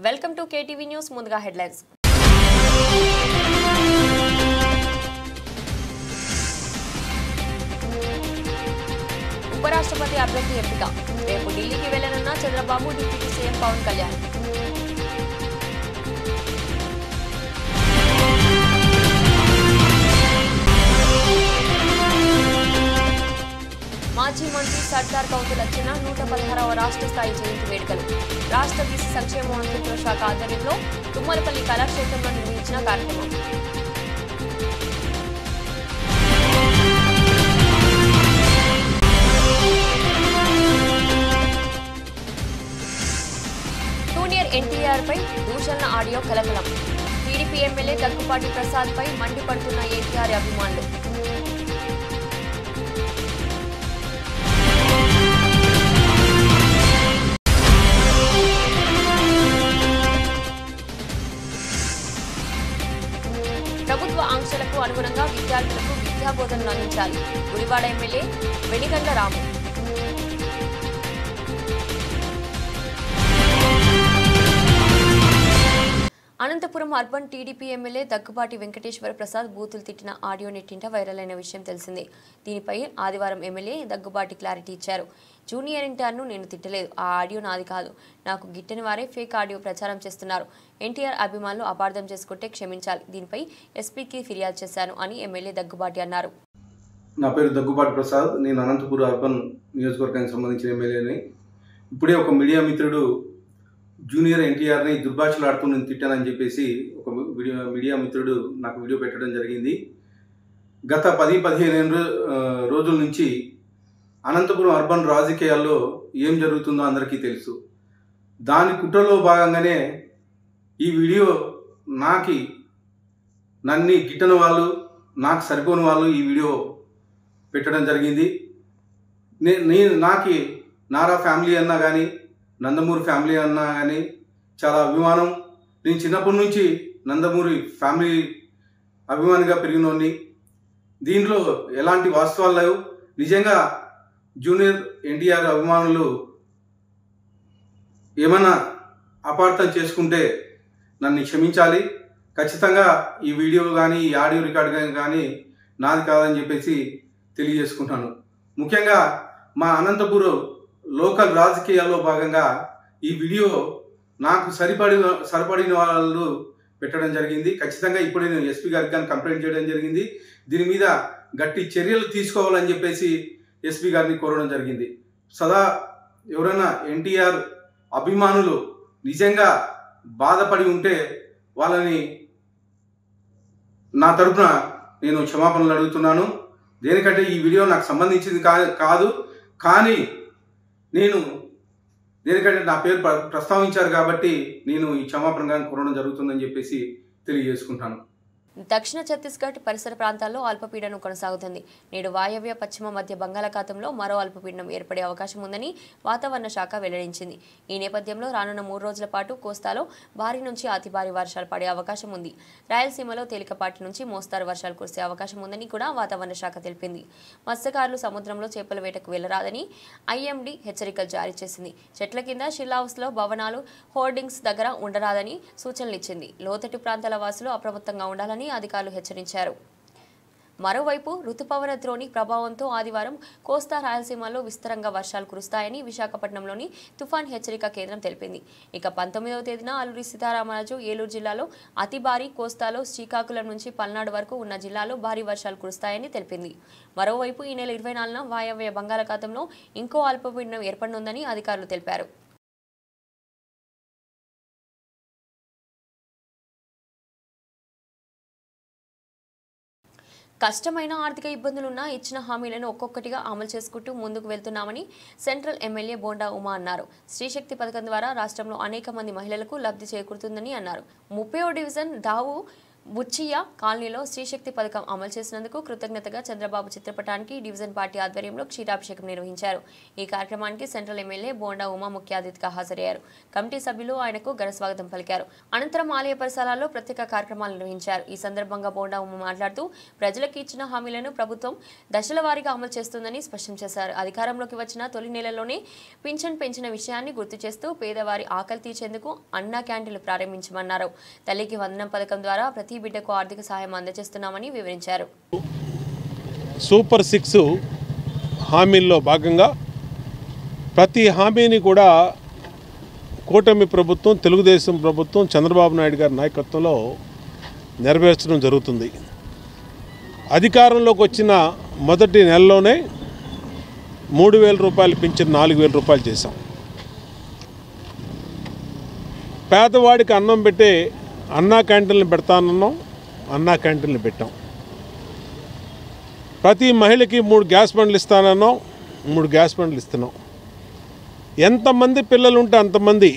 Welcome to KTV news. ముందుగా headlines. ఉపరాష్ట్రపతి అభ్యర్థి ఎంపిక. రేపు ఢిల్లీకి వెళ్లనున్న చంద్రబాబు, డిప్యూటీ సీఎం పవన్ కళ్యాణ్. మాజీ మంత్రి సర్దార్ కౌతుల్ లచ్చన్న 116వ రాష్ట్ర స్థాయి జయంతి వేడుకలు. రాష్ట్ర బీసీ సంక్షేమ మంత్రిత్వ శాఖ ఆధ్వర్యంలో తుమ్మలపల్లి కళాక్షేత్రంలో నిర్వహించిన కార్యక్రమం. జూనియర్ ఎన్టీఆర్ పై దూషణ ఆడియో కలకలం. టీడీపీ ఎమ్మెల్యే దగ్గుపాటి ప్రసాద్ పై మండిపడుతున్న ఎన్టీఆర్ అభిమానులు. ప్రభుత్వ ఆంక్షలకు అనుగుణంగా విద్యార్థులకు విద్యాబోధనలు అందించాలి. Gudivada MLA Venigandla Ramu. Anantapur urban TDP MLA Daggubati Venkateswara Prasad బూతులు తిట్టిన ఆడియో నెట్టింట వైరల్ అయిన విషయం తెలిసిందే. దీనిపై ఆదివారం ఎమ్మెల్యే దగ్గుబాటి క్లారిటీ ఇచ్చారు. జూనియర్ ఎన్టీఆర్ను నేను తిట్టలేదు. ఆ ఆడియో నాది కాదు. నాకు గిట్టని వారే ఫేక్ ఆడియో ప్రచారం చేస్తున్నారు. ఎన్టీఆర్ అభిమానులు అపార్థం చేసుకుంటే క్షమించాలి. దీనిపై ఎస్పీకి ఫిర్యాదు చేశాను అని ఎమ్మెల్యే దగ్గుబాటి అన్నారు. నా పేరు దగ్గుబాటి ప్రసాద్. నేను అనంతపురం అర్బన్ నియోజకవర్గానికి సంబంధించిన ఎమ్మెల్యేని. ఇప్పుడే ఒక మీడియా మిత్రుడు జూనియర్ ఎన్టీఆర్ని దుర్భాషలాడుతూ నేను తిట్టానని చెప్పేసి ఒక మీడియా మిత్రుడు నాకు వీడియో పెట్టడం జరిగింది. గత 10-15 రోజుల నుంచి అనంతపురం అర్బన్ రాజకీయాల్లో ఏం జరుగుతుందో అందరికీ తెలుసు. దాని కుట్రలో భాగంగానే ఈ వీడియో నన్ను గిట్టని వాళ్ళు, నాకు సరిపోని వాళ్ళు ఈ వీడియో పెట్టడం జరిగింది. నాకు నారా ఫ్యామిలీ అన్నా కానీ, నందమూరి ఫ్యామిలీ అన్నా కానీ చాలా అభిమానం. నేను చిన్నప్పటి నుంచి నందమూరి ఫ్యామిలీ అభిమానిగా పెరిగినోడిని. దీంట్లో ఎలాంటి వాస్తవాలు లేవు. నిజంగా జూనియర్ ఎన్టీఆర్ అభిమానులు ఏమన్నా అపార్థం చేసుకుంటే నన్ను క్షమించాలి. ఖచ్చితంగా ఈ వీడియో కానీ, ఈ ఆడియో రికార్డ్ కానీ నాది కాదని చెప్పేసి తెలియజేసుకుంటాను. ముఖ్యంగా మా అనంతపురం లోకల్ రాజకీయాల్లో భాగంగా ఈ వీడియో నాకు సరిపడిన వాళ్ళు పెట్టడం జరిగింది. ఖచ్చితంగా ఇప్పుడే నేను ఎస్పీ గారికి కానీ కంప్లైంట్ చేయడం జరిగింది. దీని మీద గట్టి చర్యలు తీసుకోవాలని చెప్పేసి ఎస్పీ గారిని కోరడం జరిగింది. సదా ఎవరైనా ఎన్టీఆర్ అభిమానులు నిజంగా బాధపడి ఉంటే వాళ్ళని నా తరపున నేను క్షమాపణలు అడుగుతున్నాను. దేనికంటే ఈ వీడియో నాకు సంబంధించింది కాదు. కానీ దేనికంటే నా పేరు ప్రస్తావించారు కాబట్టి నేను ఈ క్షమాపణ కోరడం జరుగుతుందని చెప్పేసి తెలియజేసుకుంటాను. దక్షిణ ఛత్తీస్గఢ్ పరిసర ప్రాంతాల్లో అల్పపీడనం కొనసాగుతుంది. నేడు వాయవ్య పశ్చిమ మధ్య బంగాళాఖాతంలో మరో అల్పపీడనం ఏర్పడే అవకాశం ఉందని వాతావరణ శాఖ వెల్లడించింది. ఈ నేపథ్యంలో రానున్న 3 రోజుల పాటు కోస్తాలో భారీ నుంచి అతి భారీ వర్షాలు పడే అవకాశం ఉంది. రాయలసీమలో తేలికపాటి నుంచి మోస్తారు వర్షాలు కురిసే అవకాశం ఉందని కూడా వాతావరణ శాఖ తెలిపింది. మత్స్యకారులు సముద్రంలో చేపల వేటకు వెళ్లరాదని ఐఎండీ హెచ్చరికలు జారీ చేసింది. చెట్ల కింద షిల్ హౌస్లో భవనాలు, హోర్డింగ్స్ దగ్గర ఉండరాదని సూచనలు ఇచ్చింది. లోతట్టు ప్రాంతాల వాసులు అప్రమత్తంగా ఉండాలని అధికారులు హెచ్చరించారు. మరోవైపు రుతుపవన ద్రోణి ప్రభావంతో ఆదివారం కోస్తా రాయలసీమలో విస్తారంగా వర్షాలు కురుస్తాయని విశాఖపట్నంలోని తుఫాన్ హెచ్చరిక కేంద్రం తెలిపింది. ఇక 19వ తేదీన అల్లూరి సీతారామరాజు, ఏలూరు జిల్లాలో అతి భారీ, కోస్తాలో శ్రీకాకుళం నుంచి పల్నాడు వరకు ఉన్న జిల్లాలో భారీ వర్షాలు కురుస్తాయని తెలిపింది. మరోవైపు ఈ నెల 24న వాయవ్య బంగాళాఖాతంలో ఇంకో అల్పపీడనం ఏర్పడనుందని అధికారులు తెలిపారు. కష్టమైన ఆర్థిక ఇబ్బందులున్నా ఇచ్చిన హామీలను ఒక్కొక్కటిగా అమలు చేసుకుంటూ ముందుకు వెళ్తున్నామని సెంట్రల్ ఎమ్మెల్యే బోండా ఉమా అన్నారు. స్త్రీశక్తి పథకం ద్వారా రాష్ట్రంలో అనేక మంది మహిళలకు లబ్ధి చేకూరుతుందని అన్నారు. 30వ డివిజన్ దావు బుచ్చియా కాలనీలో శ్రీశక్తి పథకం అమలు చేసినందుకు కృతజ్ఞతగా చంద్రబాబు చిత్రపటానికి డివిజన్ పార్టీ ఆధ్వర్యంలో క్షీరాభిషేకం నిర్వహించారు. ఈ కార్యక్రమానికి సెంట్రల్ ఎమ్మెల్యే బోండా ఉమా ముఖ్య అతిథిగా హాజరయ్యారు. కమిటీ సభ్యులు ఆయనకు ఘన స్వాగతం పలికారు. అనంతరం ఆలయ పరిసరాల్లో ప్రత్యేక కార్యక్రమాలు నిర్వహించారు. ఈ సందర్భంగా బోండా ఉమా మాట్లాడుతూ ప్రజలకు ఇచ్చిన హామీలను ప్రభుత్వం దశల వారీగా అమలు చేస్తుందని స్పష్టం చేశారు. అధికారంలోకి వచ్చిన తొలి నెలలోనే పింఛన్ పెంచిన విషయాన్ని గుర్తు చేస్తూ పేదవారి ఆకలి తీర్చేందుకు అన్నా క్యాంటీన్లు ప్రారంభించమన్నారు. తల్లికి వందనం పథకం ద్వారా ప్రతి బిడ్డకు ఆర్థిక సహాయం అందజేస్తున్నామని వివరించారు. సూపర్ 6 హామీల్లో భాగంగా ప్రతి హామీని కూడా కూటమి ప్రభుత్వం, తెలుగుదేశం ప్రభుత్వం, చంద్రబాబు నాయుడు గారి నాయకత్వంలో నెరవేర్చడం జరుగుతుంది. అధికారంలోకి వచ్చిన మొదటి నెలలోనే 3,000 రూపాయలు పింఛన్ 4,000 రూపాయలు చేశాం. పేదవాడికి అన్నం పెట్టే అన్నా క్యాంటీన్లు పెడతానన్నాం, అన్నా క్యాంటీన్లు పెట్టాం. ప్రతి మహిళకి 3 గ్యాస్ బండ్లు ఇస్తానన్నాం, 3 గ్యాస్ బండ్లు ఇస్తున్నాం. ఎంతమంది పిల్లలు ఉంటే అంతమంది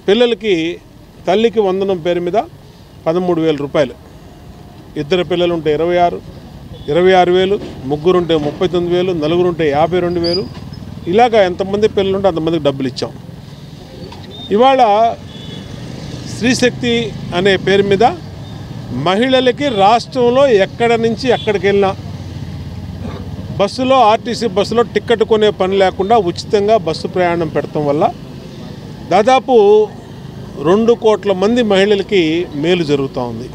పిల్లలకి తల్లికి వందనం పేరు మీద 13,000 రూపాయలు, 2 పిల్లలు ఉంటే 26,000, ముగ్గురుంటే 39,000, నలుగురుంటే 52,000, ఇలాగా ఎంతమంది పిల్లలు ఉంటే అంతమందికి డబ్బులు ఇచ్చాం. ఇవాళ శ్రీశక్తి అనే పేరు మీద మహిళలకి రాష్ట్రంలో ఎక్కడ నుంచి ఎక్కడికి వెళ్ళినా బస్సులో, ఆర్టీసీ బస్సులో టికెట్ కొనే పని లేకుండా ఉచితంగా బస్సు ప్రయాణం పెడతాం వల్ల దాదాపు 2 కోట్ల మంది మహిళలకి మేలు జరుగుతూ ఉంది.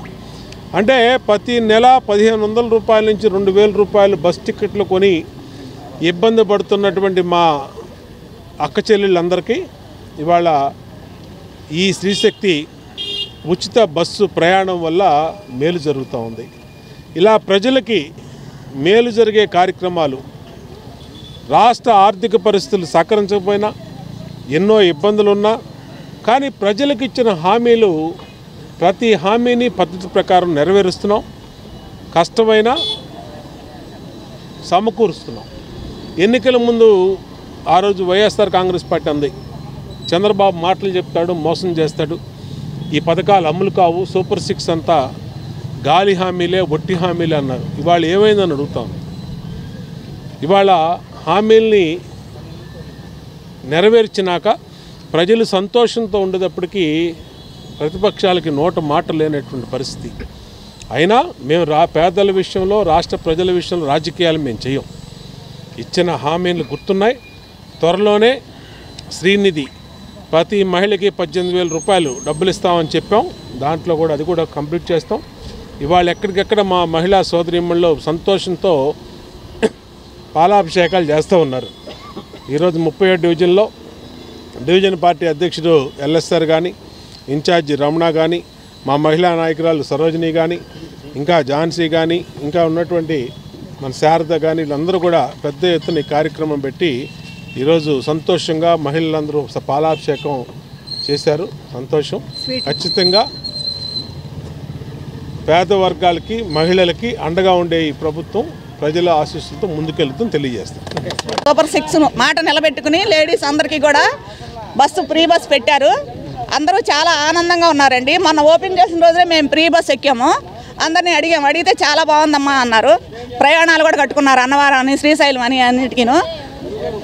అంటే ప్రతి నెల 1,500 రూపాయల నుంచి 2,000 రూపాయలు బస్ టికెట్లు కొని ఇబ్బంది పడుతున్నటువంటి మా అక్క చెల్లెళ్ళందరికీ ఇవాళ ఈ శ్రీశక్తి ఉచిత బస్సు ప్రయాణం వల్ల మేలు జరుగుతూ ఉంది. ఇలా ప్రజలకి మేలు జరిగే కార్యక్రమాలు, రాష్ట్ర ఆర్థిక పరిస్థితులు సహకరించకపోయినా, ఎన్నో ఇబ్బందులున్నా కానీ ప్రజలకు ఇచ్చిన హామీలు ప్రతి హామీని పద్ధతి ప్రకారం నెరవేరుస్తున్నాం. కష్టమైనా సమకూరుస్తున్నాం. ఎన్నికల ముందు ఆ రోజు వైఎస్ఆర్ కాంగ్రెస్ పార్టీ అంది, చంద్రబాబు మాటలు చెప్తాడు, మోసం చేస్తాడు, ఈ పథకాలు అమలు కావు, సూపర్ 6 అంతా గాలి హామీలే, ఒట్టి హామీలే అన్నారు. ఇవాళ ఏమైందని అడుగుతాం. ఇవాళ హామీల్ని నెరవేర్చినాక ప్రజలు సంతోషంతో ఉండేటప్పటికీ ప్రతిపక్షాలకి నోట మాట లేనటువంటి పరిస్థితి. అయినా మేము పేదల విషయంలో, రాష్ట్ర ప్రజల విషయంలో రాజకీయాలు మేము చేయం. ఇచ్చిన హామీలు గుర్తున్నాయి. త్వరలోనే శ్రీనిధి ప్రతి మహిళకి 18,000 రూపాయలు డబ్బులు ఇస్తామని చెప్పాం. దాంట్లో కూడా అది కూడా కంప్లీట్ చేస్తాం. ఇవాళ ఎక్కడికెక్కడ మా మహిళా సోదరీమణులు సంతోషంతో పాలాభిషేకాలు చేస్తూ ఉన్నారు. ఈరోజు 37 డివిజన్లో డివిజన్ పార్టీ అధ్యక్షుడు ఎల్ఎస్ఆర్ కానీ, ఇన్ఛార్జి రమణ కానీ, మా మహిళా నాయకురాలు సరోజిని కానీ, ఇంకా ఝాన్సీ కానీ, ఇంకా ఉన్నటువంటి మన శారద కానీ, వీళ్ళందరూ కూడా పెద్ద ఎత్తున ఈ కార్యక్రమం పెట్టి ఈరోజు సంతోషంగా మహిళలందరూ పాలాభిషేకం చేశారు. సంతోషం. ఖచ్చితంగా పేద వర్గాలకి, మహిళలకి అండగా ఉండే ఈ ప్రభుత్వం ప్రజల ఆశీస్సులతో ముందుకెళ్తుందని తెలియజేస్తాం. సూపర్ 6 మాట నిలబెట్టుకుని లేడీస్ అందరికీ కూడా ఫ్రీ బస్ పెట్టారు. అందరూ చాలా ఆనందంగా ఉన్నారండి. మొన్న ఓపెన్ చేసిన రోజే మేము ఫ్రీ బస్ ఎక్కాము. అందరినీ అడిగితే చాలా బాగుందమ్మా అన్నారు. ప్రయాణాలు కూడా కట్టుకున్నారు, అన్నవరం అని, శ్రీశైలం అని, అన్నిటికీను.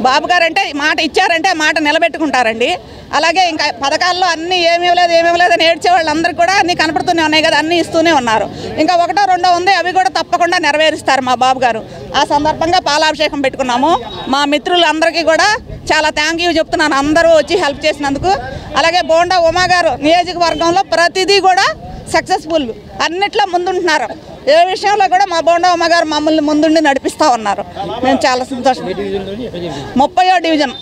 బాబు గారు అంటే మాట ఇచ్చారంటే మాట నిలబెట్టుకుంటారండి. అలాగే ఇంకా పథకాల్లో అన్నీ ఏమీ లేదని ఏడ్చే వాళ్ళందరికీ కూడా అన్నీ కనపడుతూనే ఉన్నాయి కదా, అన్నీ ఇస్తూనే ఉన్నారు. ఇంకా 1, 2 ఉంది, అవి కూడా తప్పకుండా నెరవేరుస్తారు మా బాబు గారు. ఆ సందర్భంగా పాలాభిషేకం పెట్టుకున్నాము. మా మిత్రులందరికీ కూడా చాలా థ్యాంక్ యూ చెప్తున్నాను, అందరూ వచ్చి హెల్ప్ చేసినందుకు. అలాగే బోండా ఉమా గారు నియోజకవర్గంలో ప్రతిదీ కూడా సక్సెస్ఫుల్, అన్నిట్లో ముందుంటున్నారు. ఏ విషయంలో కూడా మా బోండా ఉమా గారు మమ్మల్ని ముందుండి నడిపిస్తూ ఉన్నారు. మేము చాలా సంతోషం. 30వ డివిజన్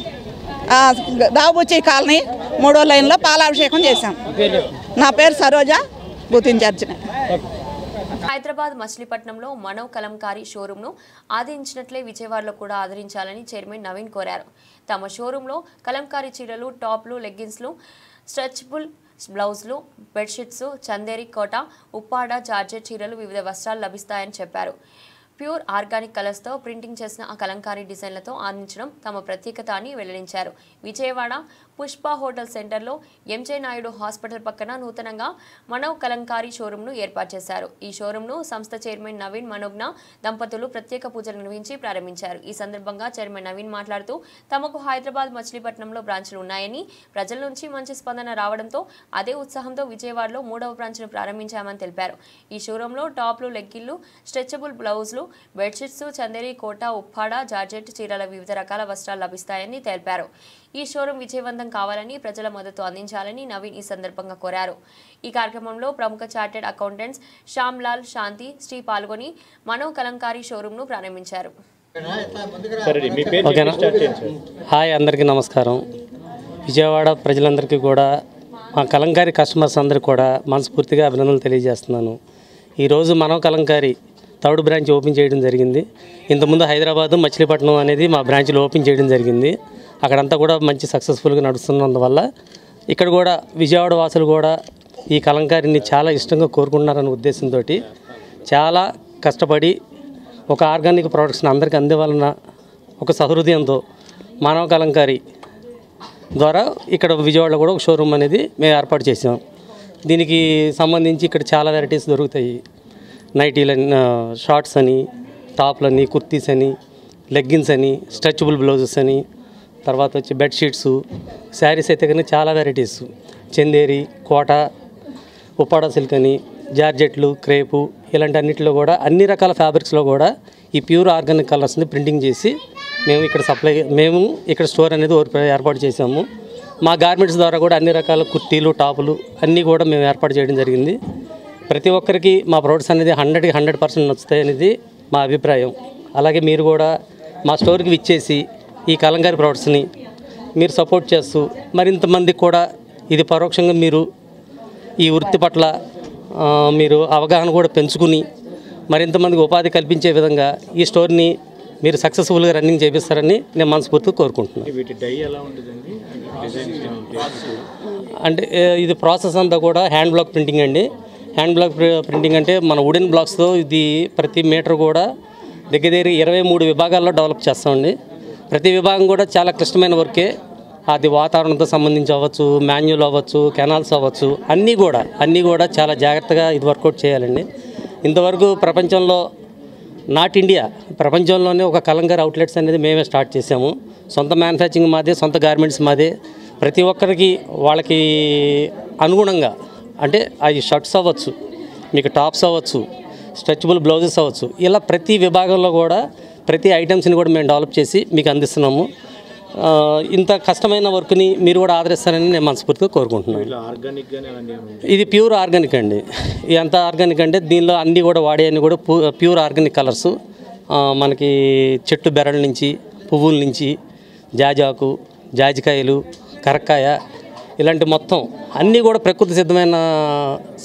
దాబుచ్చి కాలనీ 3వ లైన్లో పాలాభిషేకం చేశాం. నా పేరు సరోజ, బూత్ ఇన్ఛార్జిని. హైదరాబాద్ మచిలీపట్నంలో మనవ్ కలంకారీ షోరూంను ఆదరించినట్లే విజయవాడలో కూడా ఆదరించాలని చైర్మన్ నవీన్ కోరారు. తమ షోరూంలో కలంకారీ చీరలు, టాప్లు, లెగ్గిన్స్లు, స్ట్రెచబుల్ బ్లౌజులు, బెడ్షీట్స్, చందేరి కోట, ఉప్పాడ, జార్జెట్ చీరలు, వివిధ వస్త్రాలు లభిస్తాయని చెప్పారు. ప్యూర్ ఆర్గానిక్ కలర్స్తో ప్రింటింగ్ చేసిన ఆ కలంకారీ డిజైన్లతో ఆనందించడం తమ ప్రత్యేకత అని వెల్లడించారు. విజయవాడ పుష్ప హోటల్ సెంటర్లో ఎంజే నాయుడు హాస్పిటల్ పక్కన నూతనంగా మనవ్ కలంకారీ షోరూంను ఏర్పాటు చేశారు. ఈ షోరూంను సంస్థ చైర్మన్ నవీన్ మనోజ్ఞ దంపతులు ప్రత్యేక పూజలు నిర్వహించి ప్రారంభించారు. ఈ సందర్భంగా చైర్మన్ నవీన్ మాట్లాడుతూ తమకు హైదరాబాద్ మచిలీపట్నంలో బ్రాంచ్లు ఉన్నాయని, ప్రజల నుంచి మంచి స్పందన రావడంతో అదే ఉత్సాహంతో విజయవాడలో 3వ బ్రాంచ్ను ప్రారంభించామని తెలిపారు. ఈ షోరూంలో టాప్లు, లెగ్గిన్లు, స్ట్రెచబుల్ బ్లౌజులు, బెడ్షీట్స్, చందేరి, కోట, ఉప్పాడ, జార్జెట్ చీరల వివిధ రకాల వస్త్రాలు లభిస్తాయని తెలిపారు. ఈ షోరూం విజయవంతం కావాలని, ప్రజల మద్దతు అందించాలని నవీన్ ఈ సందర్భంగా కోరారు. ఈ కార్యక్రమంలో ప్రముఖ చార్టెడ్ అకౌంటెంట్స్ శ్యామ్ లాల్, శాంతి, శ్రీ పాల్గొని మనవ్ కలంకారీ షోరూంను ప్రారంభించారు. హాయ్, అందరికీ నమస్కారం. విజయవాడ ప్రజలందరికీ కూడా, మా కలంకారీ కస్టమర్స్ అందరికీ కూడా మనస్ఫూర్తిగా అభినందనలు తెలియజేస్తున్నాను. ఈరోజు Manav Kalamkari 3rd branch open చేయడం జరిగింది. ఇంతకుముందు హైదరాబాదు, మచిలీపట్నం అనేది మా బ్రాంచ్లు ఓపెన్ చేయడం జరిగింది. అక్కడంతా కూడా మంచి సక్సెస్ఫుల్గా నడుస్తున్నందువల్ల ఇక్కడ కూడా విజయవాడ వాసులు కూడా ఈ కలంకారీని చాలా ఇష్టంగా కోరుకుంటున్నారనే ఉద్దేశంతో చాలా కష్టపడి ఒక ఆర్గానిక్ ప్రొడక్ట్స్ని అందరికీ అందివ్వాలన్న ఒక సహృదయంతో మనవ్ కలంకారీ ద్వారా ఇక్కడ విజయవాడలో కూడా ఒక షోరూమ్ అనేది మేము ఏర్పాటు చేసాం. దీనికి సంబంధించి ఇక్కడ చాలా వెరైటీస్ దొరుకుతాయి. నైటీలని, షార్ట్స్ అని, టాప్లని, కుర్తీస్ అని, లెగ్గిన్స్ అని, స్ట్రెచబుల్ బ్లౌజెస్ అని, తర్వాత వచ్చి బెడ్షీట్స్, శారీస్ అయితే కానీ చాలా వెరైటీస్, చందేరి, కోట, ఉప్పాడ సిల్క్ అని, జార్జెట్లు, క్రేపు, ఇలాంటి అన్నింటిలో కూడా అన్ని రకాల ఫ్యాబ్రిక్స్లో కూడా ఈ ప్యూర్ ఆర్గానిక్ కలర్స్ని ప్రింటింగ్ చేసి మేము ఇక్కడ స్టోర్ అనేది ఏర్పాటు చేసాము. మా గార్మెంట్స్ ద్వారా కూడా అన్ని రకాల కుర్తీలు, టాపులు అన్నీ కూడా మేము ఏర్పాటు చేయడం జరిగింది. ప్రతి ఒక్కరికి మా ప్రొడక్ట్స్ అనేది 100కి 100% నచ్చుతాయి అనేది మా అభిప్రాయం. అలాగే మీరు కూడా మా స్టోర్కి విచ్చేసి ఈ కలంకారీ ప్రొడక్ట్స్ని మీరు సపోర్ట్ చేస్తూ మరింతమందికి కూడా ఇది పరోక్షంగా మీరు ఈ వృత్తి పట్ల మీరు అవగాహన కూడా పెంచుకుని మరింతమందికి ఉపాధి కల్పించే విధంగా ఈ స్టోర్ని మీరు సక్సెస్ఫుల్గా రన్నింగ్ చేపిస్తారని నేను మనస్ఫూర్తిగా కోరుకుంటున్నాను. అంటే ఇది ప్రాసెస్ అంతా కూడా హ్యాండ్ బ్లాక్ ప్రింటింగ్ అండి. హ్యాండ్ బ్లాక్ ప్రింటింగ్ అంటే మన వుడెన్ బ్లాక్స్తో ఇది ప్రతి మీటర్ కూడా దగ్గర 23 విభాగాల్లో డెవలప్ చేస్తామండి. ప్రతి విభాగం కూడా చాలా క్లిష్టమైన వర్కే. అది వాతావరణంతో సంబంధించి అవ్వచ్చు, మాన్యువల్ అవ్వచ్చు, కెనాల్స్ అవ్వచ్చు, అన్నీ కూడా చాలా జాగ్రత్తగా ఇది వర్కౌట్ చేయాలండి. ఇంతవరకు ప్రపంచంలో నాట్ ఇండియా, ప్రపంచంలోనే ఒక కలంకారీ అవుట్లెట్స్ అనేది మేమే స్టార్ట్ చేసాము. సొంత మ్యానుఫ్యాక్చరింగ్ మాదే, సొంత గార్మెంట్స్ మాదే. ప్రతి ఒక్కరికి వాళ్ళకి అనుగుణంగా అంటే అవి షర్ట్స్ అవ్వచ్చు, మీకు టాప్స్ అవ్వచ్చు, స్ట్రెచబుల్ బ్లౌజెస్ అవ్వచ్చు, ఇలా ప్రతి విభాగంలో కూడా ప్రతి ఐటమ్స్ని కూడా మేము డెవలప్ చేసి మీకు అందిస్తున్నాము. ఇంత కష్టమైన వర్క్ని మీరు కూడా ఆదరిస్తారని నేను మనస్ఫూర్తిగా కోరుకుంటున్నాను. ఇది ప్యూర్ ఆర్గానిక్ అండి. ఎంత ఆర్గానిక్ అంటే దీనిలో అన్నీ కూడా వాడేవన్నీ కూడా ప్యూర్ ఆర్గానిక్ కలర్స్. మనకి చెట్టు బెరళ్ళ నుంచి, పువ్వుల నుంచి, జాజాకు, జాజికాయలు, కరక్కాయ, ఇలాంటి మొత్తం అన్నీ కూడా ప్రకృతి సిద్ధమైన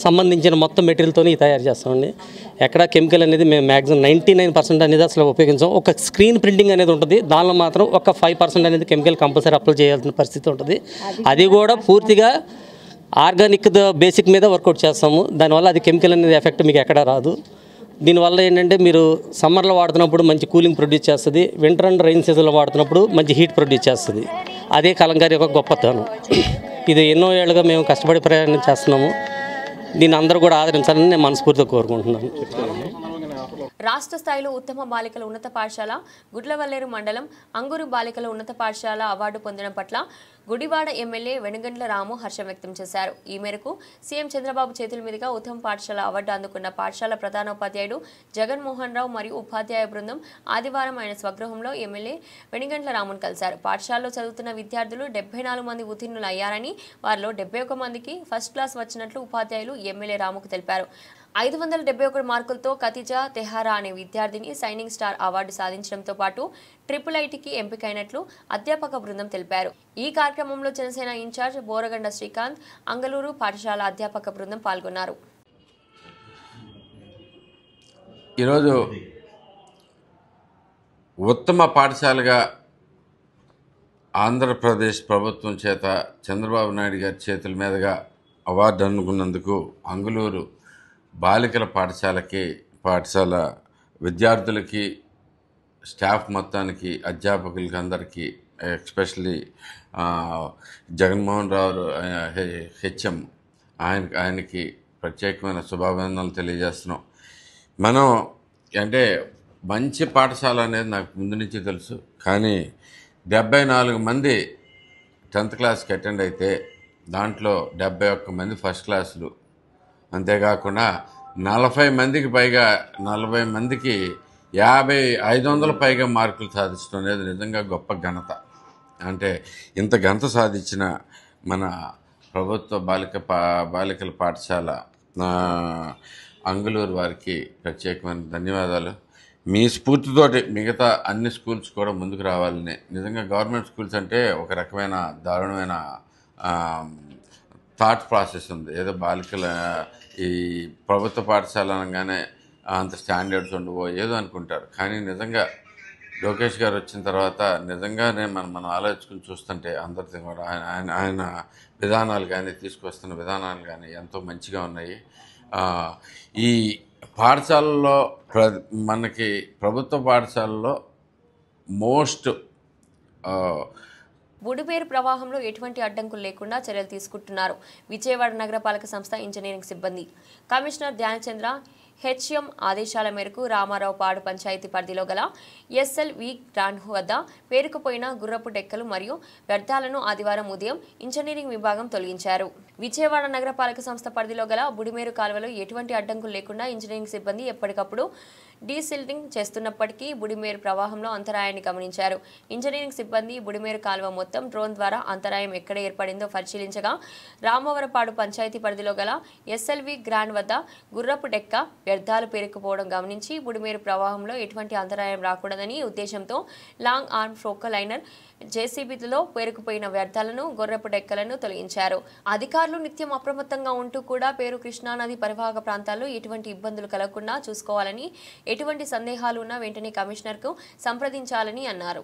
సంబంధించిన మొత్తం మెటీరియల్తో తయారు చేస్తామండి. ఎక్కడ కెమికల్ అనేది మేము మ్యాక్సిమం 99% అనేది అసలు ఉపయోగించాం. ఒక స్క్రీన్ ప్రింటింగ్ అనేది ఉంటుంది, దానిలో మాత్రం ఒక 5% అనేది కెమికల్ కంపల్సరీ అప్లై చేయాల్సిన పరిస్థితి ఉంటుంది. అది కూడా పూర్తిగా ఆర్గానిక్ బేసిక్ మీద వర్కౌట్ చేస్తాము. దానివల్ల అది కెమికల్ అనేది ఎఫెక్ట్ మీకు ఎక్కడ రాదు. దీనివల్ల ఏంటంటే మీరు సమ్మర్లో వాడుతున్నప్పుడు మంచి కూలింగ్ ప్రొడ్యూస్ చేస్తుంది, వింటర్ అండ్ రైన్ సీజన్లో వాడుతున్నప్పుడు మంచి హీట్ ప్రొడ్యూస్ చేస్తుంది. అదే కలంకారీ యొక్క గొప్పతనం. ఇది ఎన్నో ఏళ్ళుగా మేము కష్టపడి ప్రయాణం చేస్తున్నాము. దీన్ని అందరూ కూడా ఆదరించాలని నేను మనస్ఫూర్తిగా కోరుకుంటున్నాను. రాష్ట్ర స్థాయిలో ఉత్తమ బాలికల ఉన్నత పాఠశాల గుడ్లవల్లేరు మండలం అంగూరు బాలికల ఉన్నత పాఠశాల అవార్డు పొందడం పట్ల గుడివాడ ఎమ్మెల్యే వెనుగండ్ల రాము హర్షం వ్యక్తం చేశారు. ఈ మేరకు సీఎం చంద్రబాబు చేతుల మీదుగా ఉత్తమ పాఠశాల అవార్డు అందుకున్న పాఠశాల ప్రధానోపాధ్యాయుడు జగన్మోహన్ రావు మరియు ఉపాధ్యాయ బృందం ఆదివారం ఆయన స్వగృహంలో ఎమ్మెల్యే వెనుగండ్ల రామును కలిశారు. పాఠశాలలో చదువుతున్న విద్యార్థులు 74 మంది ఉత్తీర్ణులు అయ్యారని, వారిలో 71 మందికి ఫస్ట్ క్లాస్ వచ్చినట్లు ఉపాధ్యాయులు ఎమ్మెల్యే రాముకు తెలిపారు. 571 మార్కులతో ఖతిజా తెహారా అనే విద్యార్థిని సైనింగ్ స్టార్ అవార్డు సాధించడంతో పాటు IIITకి ఎంపికైనట్లు అధ్యాపక బృందం తెలిపారు. ఈ కార్యక్రమంలో జనసేన ఇన్ఛార్జ్ బోరగండ శ్రీకాంత్, అంగలూరు పాఠశాల అధ్యాపక బృందం పాల్గొన్నారు. ఈరోజు ఉత్తమ పాఠశాలగా ఆంధ్రప్రదేశ్ ప్రభుత్వం చేత చంద్రబాబు నాయుడు గారి చేతుల మీదుగా అవార్డు అందుకున్నందుకు అంగులూరు బాలికల పాఠశాల విద్యార్థులకి, స్టాఫ్ మొత్తానికి, అధ్యాపకులకి అందరికీ, ఎస్పెషల్లీ జగన్మోహన్ రావు హెచ్ఎం ఆయనకి ప్రత్యేకమైన శుభాభినందనలు తెలియజేస్తున్నాం. మనం అంటే మంచి పాఠశాల అనేది నాకు ముందు నుంచి తెలుసు, కానీ 74 మంది 10th క్లాస్కి అటెండ్ అయితే దాంట్లో 71 మంది ఫస్ట్ క్లాసులు, అంతేకాకుండా 40 మందికి పైగా 40 మందికి 500 పైగా మార్కులు సాధించడం అనేది నిజంగా గొప్ప ఘనత. అంటే ఇంత ఘనత సాధించిన మన ప్రభుత్వ బాలికల పాఠశాల అంగులూరు వారికి ప్రత్యేకమైన ధన్యవాదాలు. మీ స్ఫూర్తితోటి మిగతా అన్ని స్కూల్స్ కూడా ముందుకు రావాలని. నిజంగా గవర్నమెంట్ స్కూల్స్ అంటే ఒక రకమైన దారుణమైన థాట్ ప్రాసెస్ ఉంది. ఏదో బాలికల ఈ ప్రభుత్వ పాఠశాల అనగానే అంత స్టాండర్డ్స్ ఉండవో ఏదో అనుకుంటారు, కానీ నిజంగా లోకేష్ గారు వచ్చిన తర్వాత నిజంగానే మనం ఆలోచించుకుని చూస్తుంటే అందరితో కూడా ఆయన విధానాలు కానీ తీసుకొస్తున్న విధానాలు కానీ ఎంతో మంచిగా ఉన్నాయి. ఈ పాఠశాలలో మనకి ప్రభుత్వ పాఠశాలలో మోస్ట్ బుడిమేరు ప్రవాహంలో ఎటువంటి అడ్డంకులు లేకుండా చర్యలు తీసుకుంటున్నారు విజయవాడ నగరపాలక సంస్థ ఇంజనీరింగ్ సిబ్బంది. కమిషనర్ ధ్యానచంద్ర హెచ్ఎం ఆదేశాల మేరకు రామారావు పాడు పంచాయతీ పరిధిలో గల ఎస్ఎల్వి గ్రాండ్ వద్ద పేరుకుపోయిన గుర్రపు డెక్కలు మరియు వ్యర్థాలను ఆదివారం ఉదయం ఇంజనీరింగ్ విభాగం తొలగించారు. విజయవాడ నగరపాలక సంస్థ పరిధిలో గల బుడిమేరు కాలువలో ఎటువంటి అడ్డంకులు లేకుండా ఇంజనీరింగ్ సిబ్బంది ఎప్పటికప్పుడు డీసిల్టింగ్ చేస్తున్నప్పటికీ బుడిమేరు ప్రవాహంలో అంతరాయాన్ని గమనించారు. ఇంజనీరింగ్ సిబ్బంది బుడిమేరు కాలువ మొత్తం డ్రోన్ ద్వారా అంతరాయం ఎక్కడ ఏర్పడిందో పరిశీలించగా రామవరపాడు పంచాయతీ పరిధిలో గల ఎస్ఎల్వి గ్రాండ్ వద్ద గుర్రపు డెక్క వ్యర్థాలు పేరుకుపోవడం గమనించి బుడిమేరు ప్రవాహంలో ఎటువంటి అంతరాయం రాకూడదని ఉద్దేశంతో లాంగ్ ఆర్మ్ ఫోకల్ లైనర్ జేసీబీలో పేరుకుపోయిన వ్యర్థాలను గుర్రపు డెక్కలను తొలగించారు. అధికారులు నిత్యం అప్రమత్తంగా ఉంటూ కూడా పేరు కృష్ణానది పరివాహక ప్రాంతాల్లో ఎటువంటి ఇబ్బందులు కలగకుండా చూసుకోవాలని, ఎటువంటి సందేహాలు ఉన్నా వెంటనే కమిషనర్కు సంప్రదించాలని అన్నారు.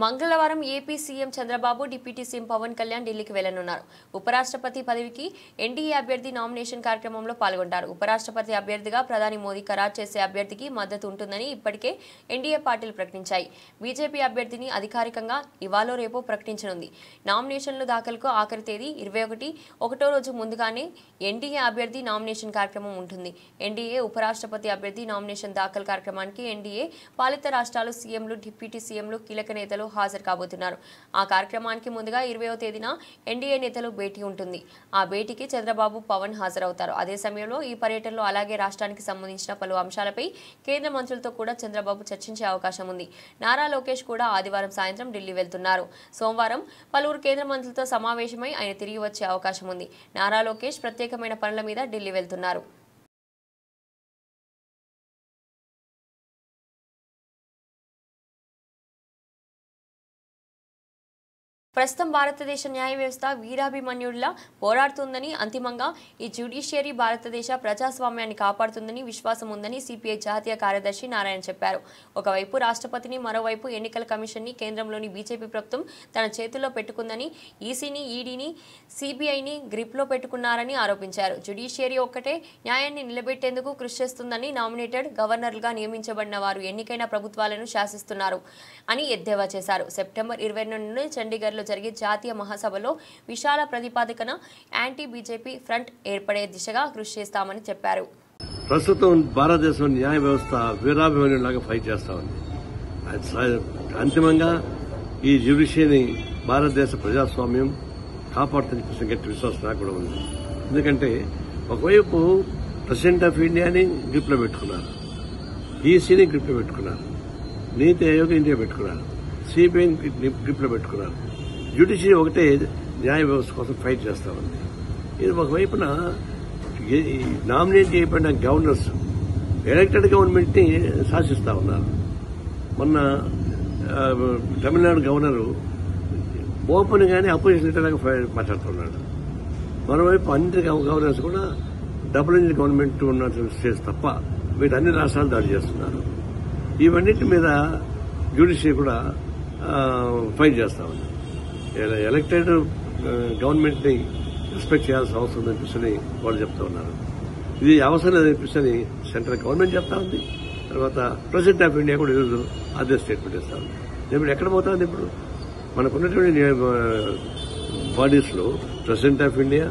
మంగళవారం AP CM Chandrababu deputy CM Pawan Kalyan ఢిల్లీకి వెళ్లనున్నారు. ఉపరాష్ట్రపతి పదవికి ఎన్డీఏ అభ్యర్థి నామినేషన్ కార్యక్రమంలో పాల్గొంటారు. ఉపరాష్ట్రపతి అభ్యర్థిగా ప్రధాని మోదీ ఖరారు చేసే అభ్యర్థికి మద్దతు ఉంటుందని ఇప్పటికే ఎన్డీఏ పార్టీలు ప్రకటించాయి. బీజేపీ అభ్యర్థిని అధికారికంగా ఇవాళ రేపు ప్రకటించనుంది. నామినేషన్ల దాఖలుకు ఆఖరి తేదీ 21. ఒకటో రోజు ముందుగానే ఎన్డీఏ అభ్యర్థి నామినేషన్ కార్యక్రమం ఉంటుంది. ఎన్డీఏ ఉపరాష్ట్రపతి అభ్యర్థి నామినేషన్ దాఖలు కార్యక్రమానికి ఎన్డీఏ పాలిత రాష్ట్రాలు సీఎంలు, డిప్యూటీ సీఎంలు, కీలక నేతలు హాజరు కాబోతున్నారు. ఆ కార్యక్రమానికి ముందుగా 20వ తేదీన ఎన్డీఏ నేతలు భేటీ ఉంటుంది. ఆ భేటీకి చంద్రబాబు, పవన్ హాజరవుతారు. అదే సమయంలో ఈ పర్యటనలో అలాగే రాష్ట్రానికి సంబంధించిన పలు అంశాలపై కేంద్ర మంత్రులతో కూడా చంద్రబాబు చర్చించే అవకాశం ఉంది. నారా లోకేష్ కూడా ఆదివారం సాయంత్రం ఢిల్లీ వెళ్తున్నారు. సోమవారం పలువురు కేంద్ర మంత్రులతో సమావేశమై ఆయన తిరిగి వచ్చే అవకాశం ఉంది. నారా లోకేష్ ప్రత్యేకమైన పనుల మీద ఢిల్లీ వెళ్తున్నారు. ప్రస్తుతం భారతదేశ న్యాయ వ్యవస్థ వీరాభిమన్యుడిలా పోరాడుతుందని, అంతిమంగా ఈ జ్యుడిషియరీ భారతదేశ ప్రజాస్వామ్యాన్ని కాపాడుతుందని విశ్వాసం ఉందని సిపిఐ జాతీయ కార్యదర్శి నారాయణ చెప్పారు. ఒకవైపు రాష్ట్రపతిని, మరోవైపు ఎన్నికల కమిషన్ని కేంద్రంలోని బీజేపీ ప్రభుత్వం తన చేతుల్లో పెట్టుకుందని, ఈసీని, ఈడీని, సిబిఐని గ్రిప్లో పెట్టుకున్నారని ఆరోపించారు. జ్యుడిషియరీ ఒక్కటే న్యాయాన్ని నిలబెట్టేందుకు కృషి చేస్తుందని, నామినేటెడ్ గవర్నర్లుగా నియమించబడిన వారు ఎన్నికైన ప్రభుత్వాలను శాసిస్తున్నారు అని ఎద్దేవా చేశారు. సెప్టెంబర్ 22 నుండి చండీగఢ్లో జరిగే జాతీయ మహాసభలో విశాల ప్రతిపాదకన యాంటీ బీజేపీ ఫ్రంట్ ఏర్పడే దిశగా కృషి చేస్తామని చెప్పారు. ప్రస్తుతం భారతదేశం న్యాయ వ్యవస్థ వీరాభిమన్యులాగా ఫైట్ చేస్తా ఉంది. అంతిమంగా ఈ జ్యుడిషియరీ భారతదేశ ప్రజాస్వామ్యం కాపాడుతున్న గట్టి విశ్వాసం నాకు కూడా ఉంది. ఎందుకంటే ఒకవైపు ప్రెసిడెంట్ ఆఫ్ ఇండియాని గ్రిప్లో పెట్టుకున్నారు, ఈసీని గ్రిప్లో పెట్టుకున్నారు, నీతి ఆయోగ్ ఇండియా పెట్టుకున్నారు, సిబిఐని గ్రిప్లో పెట్టుకున్నారు. జ్యుడిషియరీ ఒకటే న్యాయ వ్యవస్థ కోసం ఫైట్ చేస్తా ఉంది. ఇది ఒకవైపున నామినేట్ చేయబడిన గవర్నర్స్ ఎలక్టెడ్ గవర్నమెంట్ ని శాసిస్తా ఉన్నారు. మొన్న తమిళనాడు గవర్నరు ఓపెన్ గానే అపోజిషన్ లీడర్గా మాట్లాడుతున్నాడు. మరోవైపు అన్ని గవర్నర్స్ కూడా డబుల్ ఇంజిన్ గవర్నమెంట్ ఉన్న స్టేట్స్ తప్ప వీటి అన్ని రాష్ట్రాలు దాడి చేస్తున్నారు. ఇవన్నిటి మీద జ్యుడిషియరీ కూడా ఫైట్ చేస్తా ఉంది. ఎలక్టెడ్ గవర్నమెంట్ ని రెస్పెక్ట్ చేయాల్సిన అవసరం ఉందనిపిస్తుంది వాళ్ళు చెప్తా ఉన్నారు. ఇది అవసరం అనిపిస్తుంది సెంట్రల్ గవర్నమెంట్ చెప్తా ఉంది. తర్వాత ప్రెసిడెంట్ ఆఫ్ ఇండియా కూడా ఈరోజు అదే స్టేట్మెంట్ ఇస్తా ఉంది. ఇప్పుడు ఎక్కడ పోతుంది? ఇప్పుడు మనకున్నటువంటి బాడీస్ లో president of India,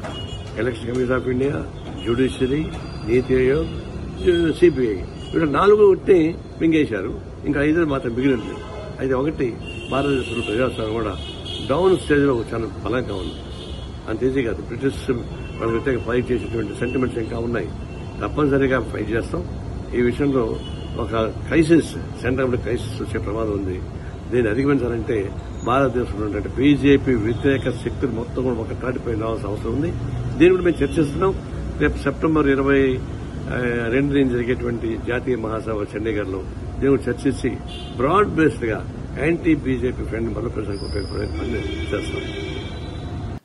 election commission of India, judiciary, NITI Aayog, CBI వీళ్ళు 4 ఉంటే మింగేశారు. ఇంకా 5 మాత్రం మిగిలింది. అయితే ఒకటి భారతదేశంలో ప్రజాస్వామ్యం కూడా డౌన్ స్టేజ్ లో చాలా బలంగా ఉంది. అంత ఈజీ కాదు. బ్రిటిష్ వాళ్ళ వ్యతిరేక ఫైట్ చేసేటువంటి సెంటిమెంట్స్ ఇంకా ఉన్నాయి. తప్పనిసరిగా ఫైట్ చేస్తాం. ఈ విషయంలో ఒక క్రైసిస్, సెంట్రల్ క్రైసిస్ వచ్చే ప్రమాదం ఉంది. దీన్ని అధిగమించాలంటే భారతదేశంలో ఉన్నటువంటి బీజేపీ వ్యతిరేక శక్తులు మొత్తం కూడా ఒక తాటిపై రావాల్సిన అవసరం ఉంది. దీని కూడా మేము చర్చిస్తున్నాం. రేపు సెప్టెంబర్ 22 జరిగేటువంటి జాతీయ మహాసభ చండీగఢ్లో దీన్ని చర్చించి బ్రాడ్ బేస్డ్ గా యాంటీ బీజేపీ ఫ్రెండ్ బలపరచడానికి ఉపయోగపడే పని చేస్తాం.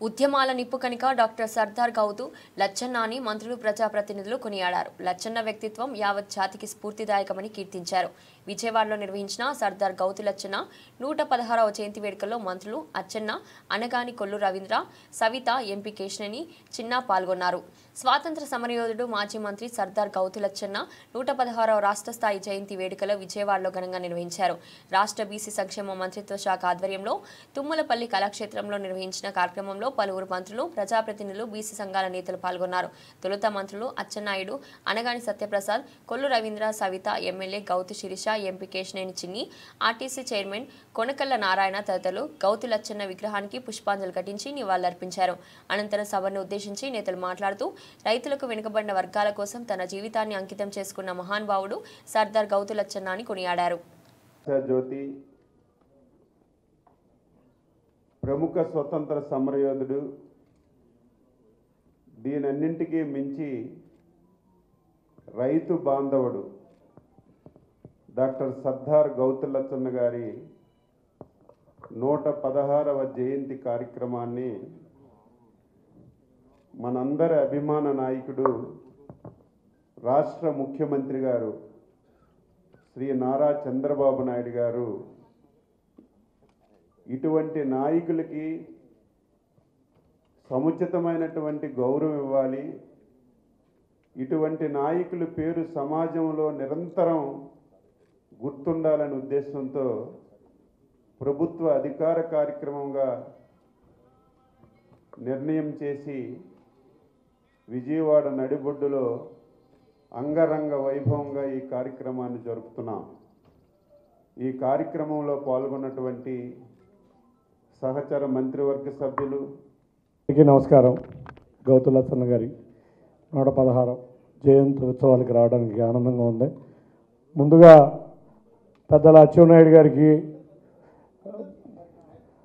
ఉద్యమాల నిప్పు కనిక డాక్టర్ సర్దార్ గౌతు లచ్చన్నాని మంత్రులు, ప్రజాప్రతినిధులు కొనియాడారు. లచ్చన్న వ్యక్తిత్వం యావత్ జాతికి స్ఫూర్తిదాయకమని కీర్తించారు. విజయవాడలో నిర్వహించిన సర్దార్ గౌతు లచ్చన్న 116వ జయంతి వేడుకల్లో మంత్రులు అచ్చెన్న, అనగాని కొల్లు రవీంద్ర, సవిత, ఎంపీ కేశినేని చిన్న పాల్గొన్నారు. స్వాతంత్ర సమరయోధుడు మాజీ మంత్రి సర్దార్ గౌతు లచ్చన్న 116వ రాష్ట్ర స్థాయి జయంతి వేడుకలు విజయవాడలో ఘనంగా నిర్వహించారు. రాష్ట్ర బీసీ సంక్షేమ మంత్రిత్వ శాఖ ఆధ్వర్యంలో తుమ్మలపల్లి కళాక్షేత్రంలో నిర్వహించిన కార్యక్రమంలో పలువురు మంత్రులు, ప్రజాప్రతినిధులు, బీసీ సంఘాల నేతలు పాల్గొన్నారు. తొలుత మంత్రులు అచ్చెన్నాయుడు, అనగాని సత్యప్రసాద్, కొల్లు రవీంద్ర, సవిత, ఎమ్మెల్యే గౌతు శిరీష, ఎంపీ కేశినేని చిన్ని, ఆర్టీసీ చైర్మన్ కొనకల్ల నారాయణ తదితరులు గౌతు లచ్చన్న విగ్రహానికి పుష్పాంజలి ఘటించి నివాళులర్పించారు. అనంతరం సభను ఉద్దేశించి నేతలు మాట్లాడుతూ రైతులకు వెనుకబడిన వర్గాల కోసం తన జీవితాన్ని అంకితం చేసుకున్న మహానుభావుడు సర్దార్ గౌతు లచ్చన్న అని కొనియాడారు. ప్రముఖ స్వతంత్ర సమరయోధుడు, దీనన్నింటికీ మించి రైతు బాంధవుడు డాక్టర్ సర్దార్ గౌతు లచ్చన్న గారి 116వ జయంతి కార్యక్రమాన్ని మనందరి అభిమాన నాయకుడు, రాష్ట్ర ముఖ్యమంత్రి గారు శ్రీ నారా చంద్రబాబు నాయుడు గారు ఇటువంటి నాయకులకి సముచితమైనటువంటి గౌరవం ఇవ్వాలి, ఇటువంటి నాయకుల పేరు సమాజంలో నిరంతరం గుర్తుండాలనే ఉద్దేశంతో ప్రభుత్వ అధికార కార్యక్రమంగా నిర్ణయం చేసి విజయవాడ నడిబొడ్డులో అంగరంగ వైభవంగా ఈ కార్యక్రమాన్ని జరుపుతున్నాం. ఈ కార్యక్రమంలో పాల్గొన్నటువంటి సహచర మంత్రివర్గ సభ్యులు నమస్కారం. గౌతు లచ్చన్న గారి 116 జయంతి ఉత్సవాలకు రావడానికి ఆనందంగా ఉంది. ముందుగా పెద్దల అచ్చెన్నాయుడు గారికి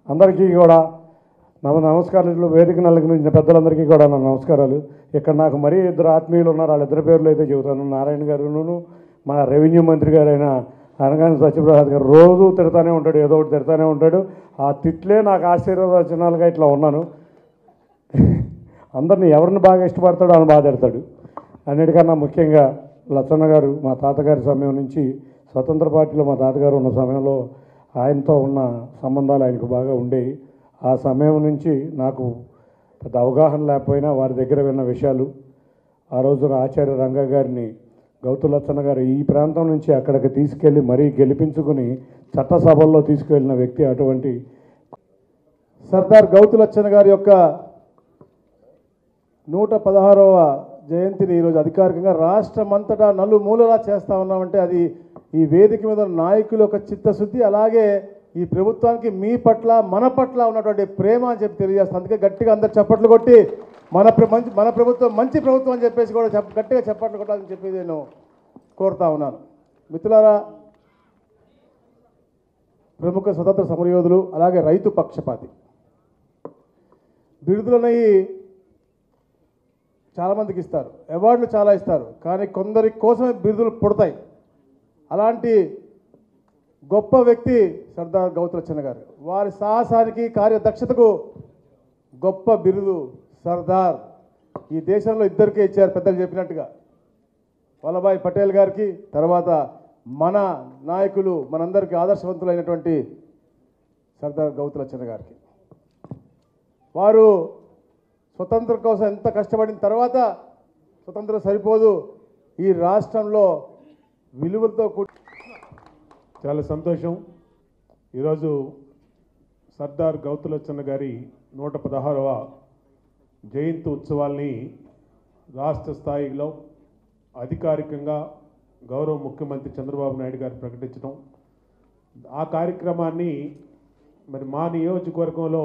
అందరికీ కూడా నమస్కారాలు. వేదిక నలుగురించిన పెద్దలందరికీ కూడా నా నమస్కారాలు. ఇక్కడ నాకు మరీ 2 ఆత్మీయులు ఉన్నారు. వాళ్ళిద్దరి పేర్లు అయితే చెబుతాను. నారాయణ గారును మన రెవెన్యూ మంత్రి గారైన అనగాని సత్యప్రసాద్ గారు రోజు తిడతానే ఉంటాడు, ఏదో ఒకటి తిడతానే ఉంటాడు. ఆ తిట్లే నాకు ఆశీర్వచనాలుగా ఇట్లా ఉన్నాను. అందరిని ఎవరిని బాగా ఇష్టపడతాడో అని బాగా తిడతాడు. అన్నిటికన్నా ముఖ్యంగా లచ్చన్న గారు మా తాతగారి సమయం నుంచి స్వతంత్ర పార్టీలో మా తాతగారు ఉన్న సమయంలో ఆయనతో ఉన్న సంబంధాలు ఆయనకు బాగా ఉండేవి. ఆ సమయం నుంచి నాకు పెద్ద అవగాహన లేకపోయినా వారి దగ్గర విన్న విషయాలు, ఆ రోజున ఆచార్య రంగా గారిని గౌతు లచ్చన్న గారు ఈ ప్రాంతం నుంచి అక్కడికి తీసుకెళ్ళి మరీ గెలిపించుకుని చట్టసభల్లో తీసుకెళ్లిన వ్యక్తి. అటువంటి సర్దార్ గౌతు లచ్చన్న గారి యొక్క 116వ జయంతిని ఈరోజు అధికారికంగా రాష్ట్రమంతటా నలుమూలలా చేస్తూ ఉన్నామంటే అది ఈ వేదిక మీద నాయకుల యొక్క చిత్తశుద్ధి, అలాగే ఈ ప్రభుత్వానికి మీ పట్ల మన పట్ల ఉన్నటువంటి ప్రేమ అని చెప్పి తెలియజేస్తాం. అందుకే గట్టిగా అందరు చప్పట్లు కొట్టి మన ప్రభుత్వం మంచి ప్రభుత్వం అని చెప్పేసి కూడా గట్టిగా చప్పట్లు కొట్టాలని చెప్పి నేను కోరుతా ఉన్నాను. మిత్రులారా, ప్రముఖ స్వతంత్ర సమరయోధులు, అలాగే రైతు పక్షపాతి బిరుదులనేవి చాలామందికి ఇస్తారు, అవార్డులు చాలా ఇస్తారు, కానీ కొందరి కోసమే బిరుదులు పుడతాయి. అలాంటి గొప్ప వ్యక్తి సర్దార్ గౌతులచ్చన్న గారు. వారి సాహసానికి కార్యదక్షతకు గొప్ప బిరుదు సర్దార్. ఈ దేశంలో ఇద్దరికే ఇచ్చారు పెద్దలు చెప్పినట్టుగా, వల్లభాయ్ పటేల్ గారికి, తర్వాత మన నాయకులు మనందరికీ ఆదర్శవంతులైనటువంటి సర్దార్ గౌతులచ్చన్న గారికి. వారు స్వతంత్రం కోసం ఎంత కష్టపడిన తర్వాత స్వతంత్రం సరిపోదు, ఈ రాష్ట్రంలో విలువలతో చాలా సంతోషం. ఈరోజు సర్దార్ గౌతులచ్చన్న గారి 116వ జయంతి ఉత్సవాల్ని రాష్ట్ర స్థాయిలో అధికారికంగా గౌరవ ముఖ్యమంత్రి చంద్రబాబు నాయుడు గారు ప్రకటించడం, ఆ కార్యక్రమాన్ని మరి మా నియోజకవర్గంలో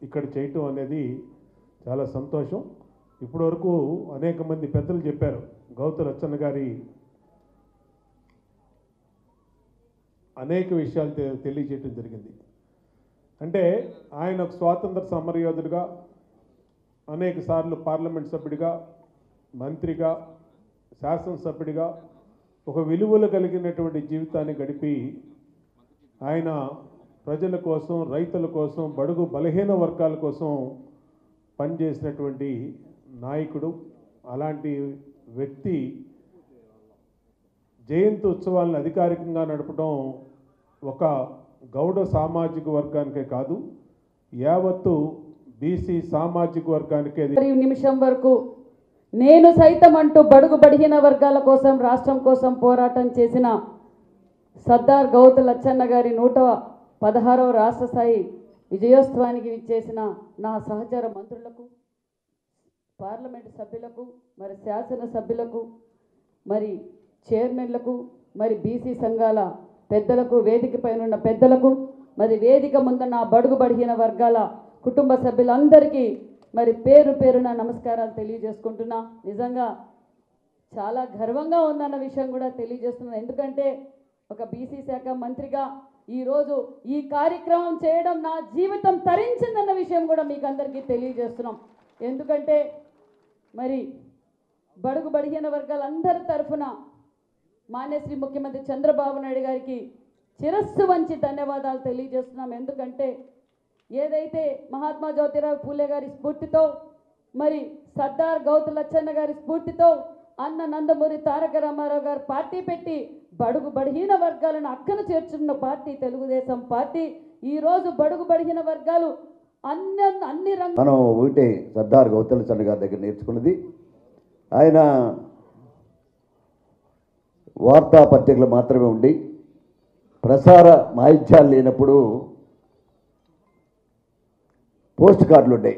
ఇక్కడ చేయటం అనేది చాలా సంతోషం. ఇప్పటివరకు అనేక మంది పెద్దలు చెప్పారు, గౌతులచ్చన్న గారి అనేక విషయాలు తెలియజేయడం జరిగింది. అంటే ఆయన ఒక స్వాతంత్ర సమరయోధుడిగా, అనేక సార్లు పార్లమెంట్ సభ్యుడిగా, మంత్రిగా, శాసనసభ్యుడిగా ఒక విలువలు కలిగినటువంటి జీవితాన్ని గడిపి ఆయన ప్రజల కోసం, రైతుల కోసం, బడుగు బలహీన వర్గాల కోసం పనిచేసినటువంటి నాయకుడు. అలాంటి వ్యక్తి జయంతి ఉత్సవాలను అధికారికంగా నడపడం ఒక గౌడ సామాజిక వర్గానికే కాదు, యావత్తు బీసీ సామాజిక వర్గానికే. నిమిషం వరకు నేను సైతం అంటూ బడుగు బడిహీన వర్గాల కోసం, రాష్ట్రం కోసం పోరాటం చేసిన సర్దార్ గౌతులచ్చన్న గారి 116వ రాష్ట్ర స్థాయి విజయోత్సవానికి విచ్చేసిన నా సహచర మంత్రులకు, పార్లమెంటు సభ్యులకు, మరి శాసన సభ్యులకు, మరి చైర్మన్లకు, మరి బీసీ సంఘాల పెద్దలకు, వేదికపైన ఉన్న పెద్దలకు, మరి వేదిక ముందున్న బడుగు బడిహీన వర్గాల కుటుంబ సభ్యులందరికీ మరి పేరు పేరున నమస్కారాలు తెలియజేసుకుంటున్నా. నిజంగా చాలా గర్వంగా ఉందన్న విషయం కూడా తెలియజేస్తున్నాను. ఎందుకంటే ఒక బీసీ శాఖ మంత్రిగా ఈరోజు ఈ కార్యక్రమం చేయడం నా జీవితం తరించిందన్న విషయం కూడా మీకు అందరికీ తెలియజేస్తున్నాం. ఎందుకంటే మరి బడుగు బడిహీన వర్గాలందరి తరఫున మాన్యశ్రీ ముఖ్యమంత్రి చంద్రబాబు నాయుడు గారికి శిరస్సు వంచి ధన్యవాదాలు తెలియజేస్తున్నాం. ఎందుకంటే ఏదైతే మహాత్మా జ్యోతిరావు పూలే గారి స్ఫూర్తితో, మరి సర్దార్ గౌతులచ్చన్న గారి స్ఫూర్తితో అన్న నందమూరి తారక రామారావు గారు పార్టీ పెట్టి బడుగు బడిహీన వర్గాలను అక్కన చేర్చున్న పార్టీ తెలుగుదేశం పార్టీ. ఈరోజు బడుగు బడిహీన వర్గాలు అన్ని రంగాలు మనం ఒకటే సర్దార్ గౌతులచ్చన్న గారి దగ్గర నేర్చుకున్నది. ఆయన వార్తాపత్రికలు మాత్రమే ఉండి ప్రసార మాధ్యాలు లేనప్పుడు పోస్ట్ కార్డులు ఉంటాయి.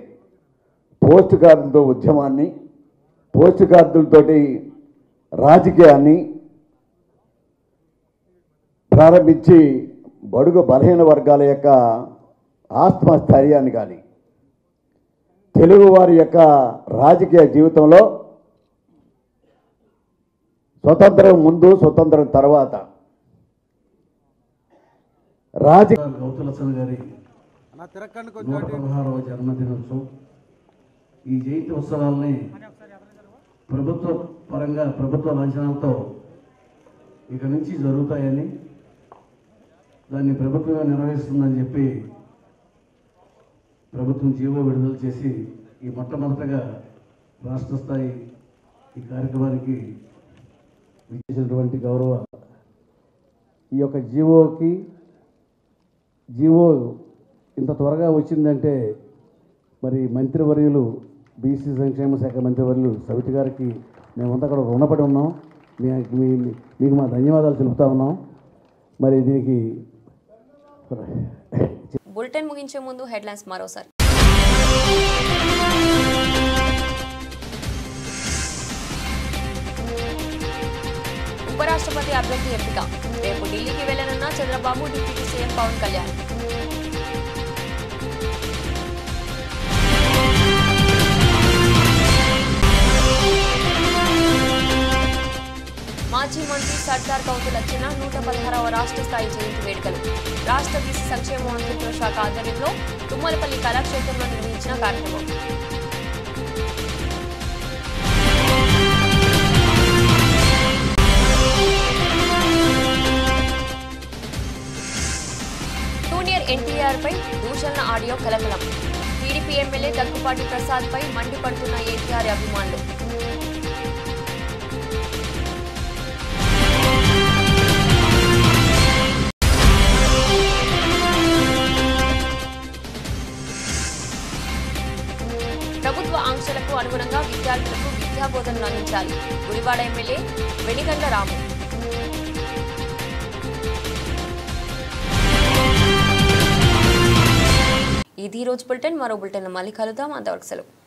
పోస్ట్ కార్డులతో ఉద్యమాన్ని, పోస్ట్ కార్డులతోటి రాజకీయాన్ని ప్రారంభించి బడుగు బలహీన వర్గాల యొక్క ఆత్మస్థైర్యాన్ని కానీ, తెలుగువారి యొక్క రాజకీయ జీవితంలో స్వతంత్రం ముందు, స్వతంత్రం తర్వాత గౌతులచ్చన్న గారి 116వ జన్మదినోత్సవం, ఈ జయంతి ఉత్సవాలని ప్రభుత్వ పరంగా, ప్రభుత్వ లాంఛనాలతో ఇక నుంచి జరుగుతాయని, దాన్ని ప్రభుత్వమే నిర్వహిస్తుందని చెప్పి ప్రభుత్వం జీవో విడుదల చేసి ఈ మొట్టమొదటగా రాష్ట్ర స్థాయి ఈ కార్యక్రమానికి విచ్చేసినటువంటి గౌరవ ఈ యొక్క జీవో ఇంత త్వరగా వచ్చిందంటే మరి మంత్రివర్యులు, బీసీ సంక్షేమ శాఖ మంత్రివర్యులు సవితి గారికి మేమంతా కూడా రుణపడి ఉన్నాం. మీకు మా ధన్యవాదాలు తెలుపుతా ఉన్నాం. మరి దీనికి బులెటిన్ ముగించే ముందు హెడ్లైన్స్ మరోసారి. ఉపరాష్ట్రపతి అభ్యర్థి ఎంపిక రేపు ఢిల్లీకి వెళ్లనున్న చంద్రబాబు, డిప్యూటీ సీఎం పవన్ కళ్యాణ్. మాజీ మంత్రి సర్దార్ గౌతులచ్చన్న 116వ రాష్ట్ర స్థాయి జయంతి వేడుకలు రాష్ట్ర బీసీ సంక్షేమ మంత్రిత్వ శాఖ ఆధ్వర్యంలో తుమ్మలపల్లి కళాక్షేత్రంలో నిర్వహించిన కార్యక్రమం. ఎన్టీఆర్ పై దూషణ ఆడియో కలకలం. టీడీపీ ఎమ్మెల్యే దగ్గుపాటి ప్రసాద్ పై మండిపడుతున్న ఎన్టీఆర్ అభిమానులు. ప్రభుత్వ ఆంక్షలకు అనుగుణంగా విద్యార్థులకు విద్యాబోధనలు అందించాలి. గుడివాడ ఎమ్మెల్యే వెనిగండ్ల రాము. ఇది రోజు బులెటిన్. మరో బులెటిన్ మళ్ళీ కలుద్దాం. అంతవరకు సెలవు.